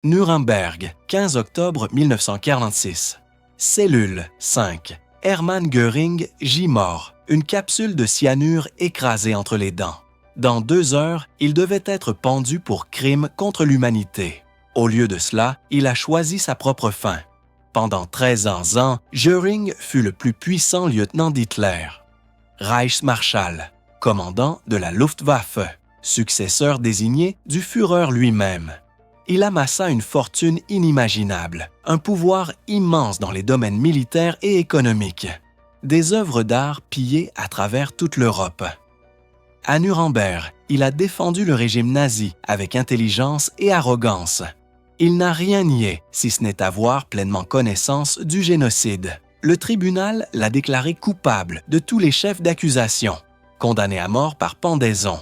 Nuremberg, 15 octobre 1946. Cellule 5. Hermann Göring gît mort, une capsule de cyanure écrasée entre les dents. Dans 2 heures, il devait être pendu pour crime contre l'humanité. Au lieu de cela, il a choisi sa propre fin. Pendant 13 ans, Göring fut le plus puissant lieutenant d'Hitler. Reichsmarschall, commandant de la Luftwaffe, successeur désigné du Führer lui-même. Il amassa une fortune inimaginable, un pouvoir immense dans les domaines militaires et économiques. Des œuvres d'art pillées à travers toute l'Europe. À Nuremberg, il a défendu le régime nazi avec intelligence et arrogance. Il n'a rien nié, si ce n'est avoir pleinement connaissance du génocide. Le tribunal l'a déclaré coupable de tous les chefs d'accusation, condamné à mort par pendaison.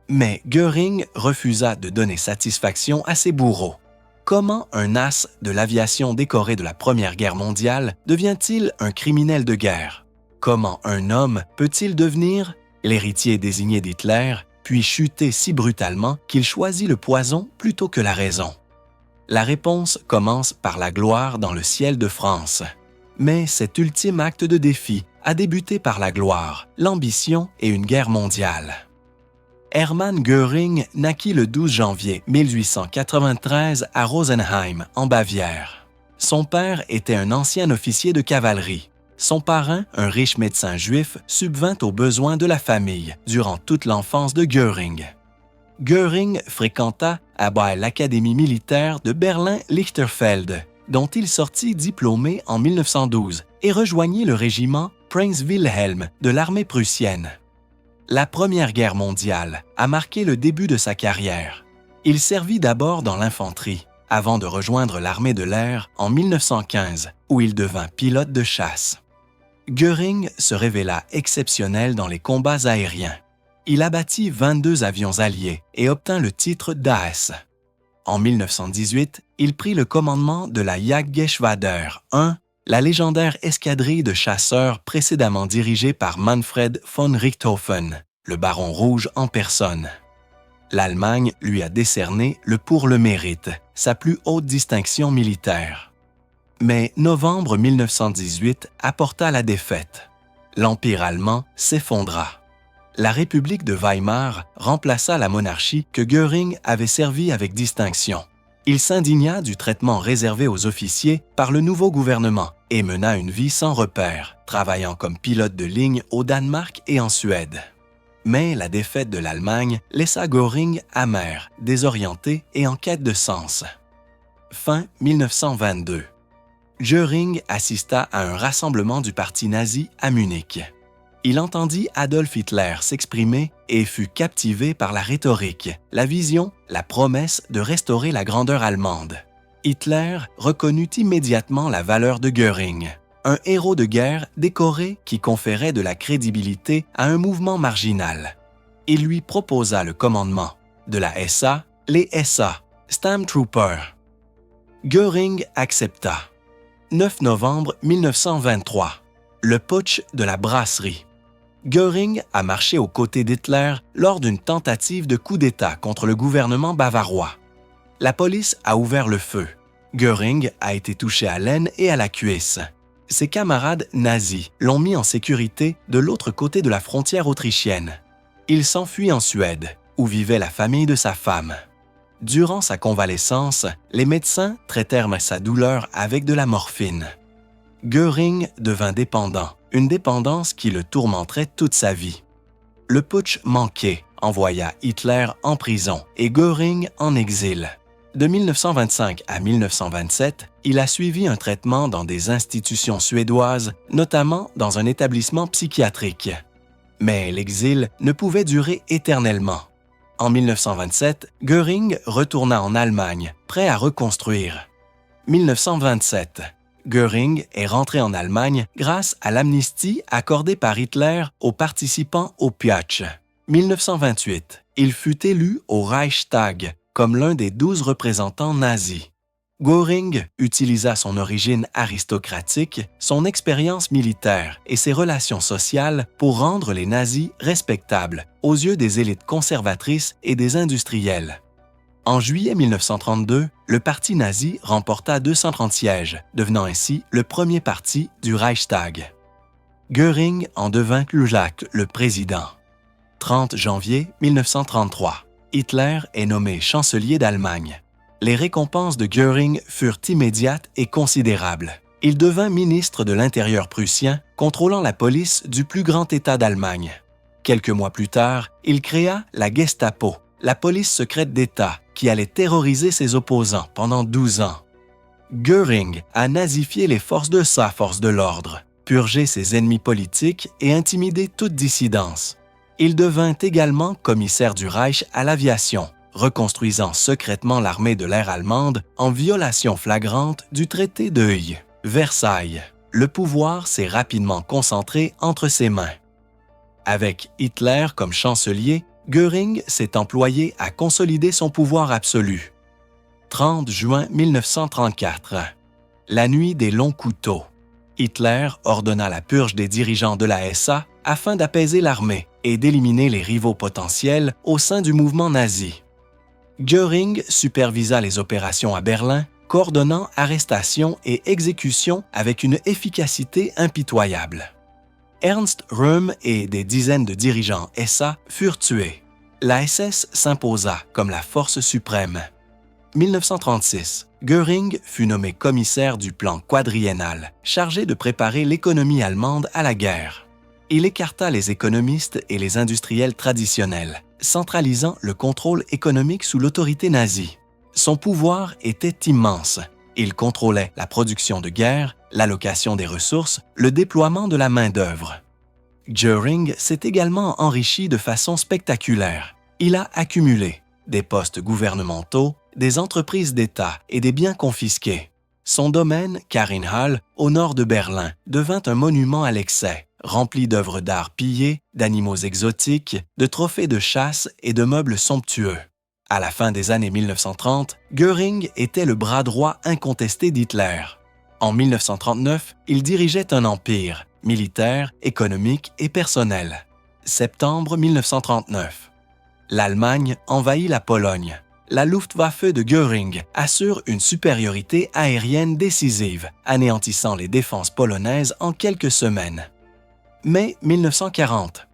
Mais Göring refusa de donner satisfaction à ses bourreaux. Comment un as de l'aviation décoré de la Première Guerre mondiale devient-il un criminel de guerre? Comment un homme peut-il devenir l'héritier désigné d'Hitler, puis chuter si brutalement qu'il choisit le poison plutôt que la raison? La réponse commence par la gloire dans le ciel de France. Mais cet ultime acte de défi a débuté par la gloire, l'ambition et une guerre mondiale. Hermann Göring naquit le 12 janvier 1893 à Rosenheim, en Bavière. Son père était un ancien officier de cavalerie. Son parrain, un riche médecin juif, subvint aux besoins de la famille durant toute l'enfance de Göring. Göring fréquenta à bas l'Académie militaire de Berlin-Lichterfelde, dont il sortit diplômé en 1912 et rejoignit le régiment Prinz Wilhelm de l'armée prussienne. La Première Guerre mondiale a marqué le début de sa carrière. Il servit d'abord dans l'infanterie, avant de rejoindre l'armée de l'air en 1915, où il devint pilote de chasse. Göring se révéla exceptionnel dans les combats aériens. Il abattit 22 avions alliés et obtint le titre d'Aas. En 1918, il prit le commandement de la Jagdgeschwader 1, la légendaire escadrille de chasseurs précédemment dirigée par Manfred von Richthofen, le baron rouge en personne. L'Allemagne lui a décerné le pour le mérite, sa plus haute distinction militaire. Mais novembre 1918 apporta la défaite. L'Empire allemand s'effondra. La République de Weimar remplaça la monarchie que Göring avait servie avec distinction. Il s'indigna du traitement réservé aux officiers par le nouveau gouvernement et mena une vie sans repère, travaillant comme pilote de ligne au Danemark et en Suède. Mais la défaite de l'Allemagne laissa Göring amer, désorienté et en quête de sens. Fin 1922. Göring assista à un rassemblement du parti nazi à Munich. Il entendit Adolf Hitler s'exprimer et fut captivé par la rhétorique, la vision, la promesse de restaurer la grandeur allemande. Hitler reconnut immédiatement la valeur de Göring, un héros de guerre décoré qui conférait de la crédibilité à un mouvement marginal. Il lui proposa le commandement de la SA, les SA, Sturmtrupper. Göring accepta. 9 novembre 1923. Le putsch de la brasserie. Göring a marché aux côtés d'Hitler lors d'une tentative de coup d'État contre le gouvernement bavarois. La police a ouvert le feu. Göring a été touché à l'aine et à la cuisse. Ses camarades nazis l'ont mis en sécurité de l'autre côté de la frontière autrichienne. Il s'enfuit en Suède, où vivait la famille de sa femme. Durant sa convalescence, les médecins traitèrent sa douleur avec de la morphine. Göring devint dépendant, une dépendance qui le tourmenterait toute sa vie. Le putsch manqué envoya Hitler en prison et Göring en exil. De 1925 à 1927, il a suivi un traitement dans des institutions suédoises, notamment dans un établissement psychiatrique. Mais l'exil ne pouvait durer éternellement. En 1927, Göring retourna en Allemagne, prêt à reconstruire. 1927. Göring est rentré en Allemagne grâce à l'amnistie accordée par Hitler aux participants au Putsch. 1928. Il fut élu au Reichstag comme l'un des 12 représentants nazis. Göring utilisa son origine aristocratique, son expérience militaire et ses relations sociales pour rendre les nazis respectables aux yeux des élites conservatrices et des industriels. En juillet 1932, le parti nazi remporta 230 sièges, devenant ainsi le premier parti du Reichstag. Göring en devint le président. 30 janvier 1933, Hitler est nommé chancelier d'Allemagne. Les récompenses de Göring furent immédiates et considérables. Il devint ministre de l'Intérieur prussien, contrôlant la police du plus grand État d'Allemagne. Quelques mois plus tard, il créa la Gestapo, la police secrète d'État, qui allait terroriser ses opposants pendant 12 ans. Göring a nazifié les forces de l'ordre, purgé ses ennemis politiques et intimidé toute dissidence. Il devint également commissaire du Reich à l'aviation, reconstruisant secrètement l'armée de l'air allemande en violation flagrante du traité de Huy. Versailles. Le pouvoir s'est rapidement concentré entre ses mains. Avec Hitler comme chancelier, Göring s'est employé à consolider son pouvoir absolu. 30 juin 1934. La nuit des longs couteaux. Hitler ordonna la purge des dirigeants de la SA afin d'apaiser l'armée et d'éliminer les rivaux potentiels au sein du mouvement nazi. Göring supervisa les opérations à Berlin, coordonnant arrestations et exécutions avec une efficacité impitoyable. Ernst Röhm et des dizaines de dirigeants SA furent tués. La SS s'imposa comme la force suprême. 1936, Göring fut nommé commissaire du plan quadriennal, chargé de préparer l'économie allemande à la guerre. Il écarta les économistes et les industriels traditionnels, centralisant le contrôle économique sous l'autorité nazie. Son pouvoir était immense. Il contrôlait la production de guerre, l'allocation des ressources, le déploiement de la main-d'œuvre. Göring s'est également enrichi de façon spectaculaire. Il a accumulé des postes gouvernementaux, des entreprises d'État et des biens confisqués. Son domaine, Karinhall, au nord de Berlin, devint un monument à l'excès, rempli d'œuvres d'art pillées, d'animaux exotiques, de trophées de chasse et de meubles somptueux. À la fin des années 1930, Göring était le bras droit incontesté d'Hitler. En 1939, il dirigeait un empire, militaire, économique et personnel. Septembre 1939. L'Allemagne envahit la Pologne. La Luftwaffe de Göring assure une supériorité aérienne décisive, anéantissant les défenses polonaises en quelques semaines. Mai 1940.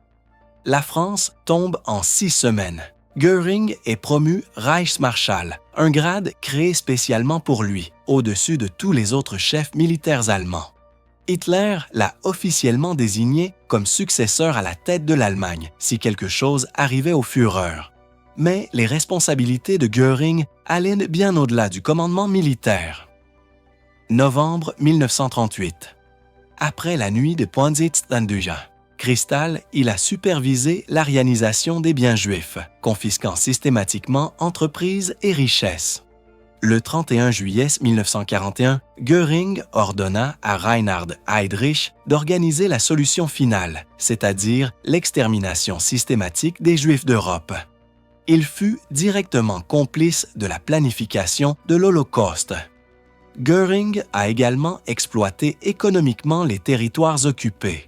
La France tombe en 6 semaines. Göring est promu Reichsmarschall, un grade créé spécialement pour lui, au-dessus de tous les autres chefs militaires allemands. Hitler l'a officiellement désigné comme successeur à la tête de l'Allemagne si quelque chose arrivait au Führer. Mais les responsabilités de Göring allaient bien au-delà du commandement militaire. Novembre 1938. Après la nuit de Pontzittandja, Kristall, il a supervisé l'arianisation des biens juifs, confisquant systématiquement entreprises et richesses. Le 31 juillet 1941, Göring ordonna à Reinhard Heydrich d'organiser la solution finale, c'est-à-dire l'extermination systématique des Juifs d'Europe. Il fut directement complice de la planification de l'Holocauste. Göring a également exploité économiquement les territoires occupés.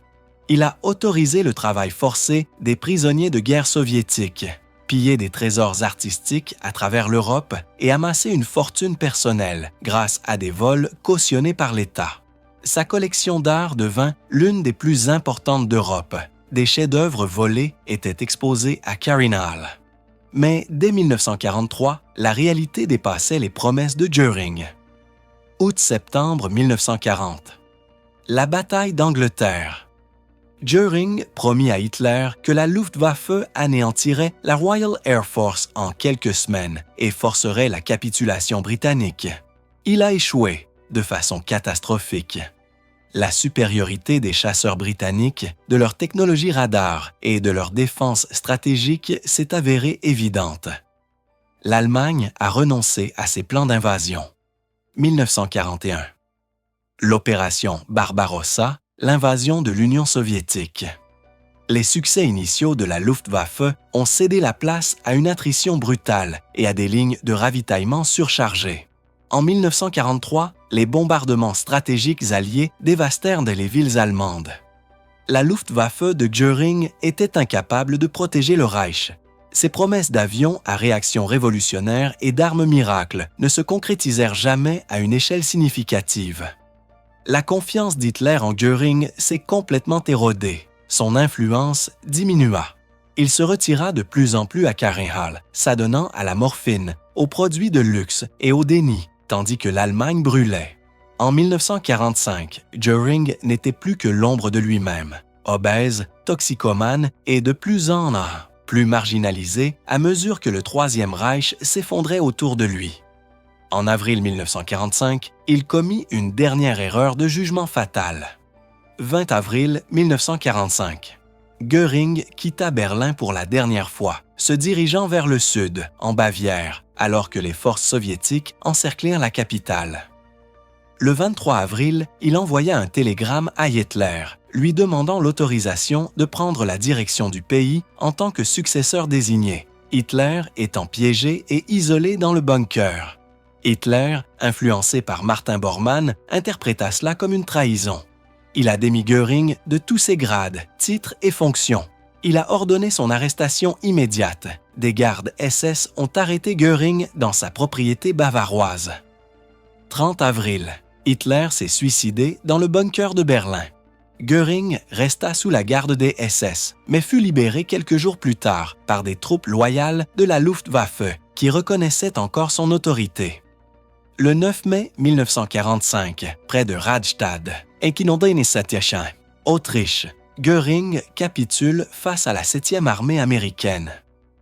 Il a autorisé le travail forcé des prisonniers de guerre soviétiques, pillé des trésors artistiques à travers l'Europe et amassé une fortune personnelle grâce à des vols cautionnés par l'État. Sa collection d'art devint l'une des plus importantes d'Europe. Des chefs-d'œuvre volés étaient exposés à Karinhall. Mais dès 1943, la réalité dépassait les promesses de Göring. Août-septembre 1940. La bataille d'Angleterre. Göring promit à Hitler que la Luftwaffe anéantirait la Royal Air Force en quelques semaines et forcerait la capitulation britannique. Il a échoué de façon catastrophique. La supériorité des chasseurs britanniques, de leur technologie radar et de leur défense stratégique s'est avérée évidente. L'Allemagne a renoncé à ses plans d'invasion. 1941. L'opération Barbarossa, l'invasion de l'Union soviétique. Les succès initiaux de la Luftwaffe ont cédé la place à une attrition brutale et à des lignes de ravitaillement surchargées. En 1943, les bombardements stratégiques alliés dévastèrent les villes allemandes. La Luftwaffe de Göring était incapable de protéger le Reich. Ses promesses d'avions à réaction révolutionnaire et d'armes miracles ne se concrétisèrent jamais à une échelle significative. La confiance d'Hitler en Göring s'est complètement érodée. Son influence diminua. Il se retira de plus en plus à Carinhal, s'adonnant à la morphine, aux produits de luxe et au déni, tandis que l'Allemagne brûlait. En 1945, Göring n'était plus que l'ombre de lui-même, obèse, toxicomane et de plus en plus marginalisé à mesure que le Troisième Reich s'effondrait autour de lui. En avril 1945, il commit une dernière erreur de jugement fatale. 20 avril 1945. Göring quitta Berlin pour la dernière fois, se dirigeant vers le sud, en Bavière, alors que les forces soviétiques encerclèrent la capitale. Le 23 avril, il envoya un télégramme à Hitler, lui demandant l'autorisation de prendre la direction du pays en tant que successeur désigné, Hitler étant piégé et isolé dans le bunker. Hitler, influencé par Martin Bormann, interpréta cela comme une trahison. Il a démis Göring de tous ses grades, titres et fonctions. Il a ordonné son arrestation immédiate. Des gardes SS ont arrêté Göring dans sa propriété bavaroise. 30 avril. Hitler s'est suicidé dans le bunker de Berlin. Göring resta sous la garde des SS, mais fut libéré quelques jours plus tard par des troupes loyales de la Luftwaffe qui reconnaissaient encore son autorité. Le 9 mai 1945, près de Rastatt, Autriche, Göring capitule face à la 7e armée américaine.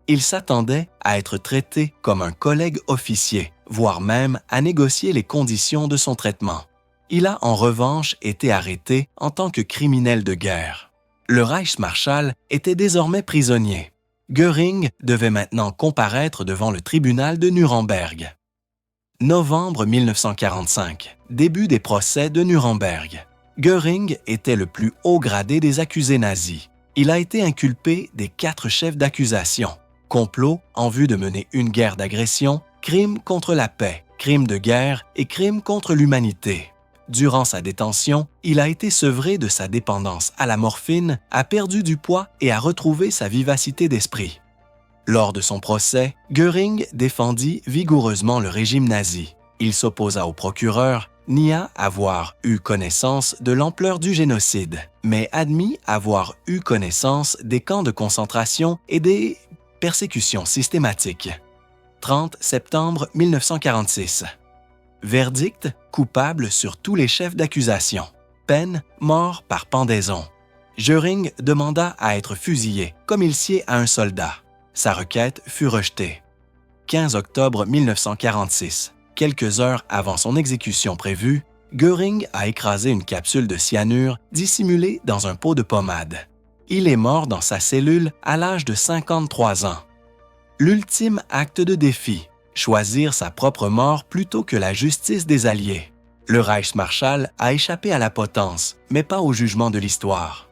Il s'attendait à être traité comme un collègue officier, voire même à négocier les conditions de son traitement. Il a en revanche été arrêté en tant que criminel de guerre. Le Reichsmarschall était désormais prisonnier. Göring devait maintenant comparaître devant le tribunal de Nuremberg. Novembre 1945, début des procès de Nuremberg. Göring était le plus haut gradé des accusés nazis. Il a été inculpé des 4 chefs d'accusation: complot en vue de mener une guerre d'agression, crime contre la paix, crime de guerre et crime contre l'humanité. Durant sa détention, il a été sevré de sa dépendance à la morphine, a perdu du poids et a retrouvé sa vivacité d'esprit. Lors de son procès, Göring défendit vigoureusement le régime nazi. Il s'opposa au procureur, nia avoir eu connaissance de l'ampleur du génocide, mais admit avoir eu connaissance des camps de concentration et des persécutions systématiques. 30 septembre 1946. Verdict: coupable sur tous les chefs d'accusation. Peine: mort par pendaison. Göring demanda à être fusillé, comme il sied à un soldat. Sa requête fut rejetée. 15 octobre 1946. Quelques heures avant son exécution prévue, Göring a écrasé une capsule de cyanure dissimulée dans un pot de pommade. Il est mort dans sa cellule à l'âge de 53 ans. L'ultime acte de défi: choisir sa propre mort plutôt que la justice des Alliés. Le Reichsmarschall a échappé à la potence, mais pas au jugement de l'histoire.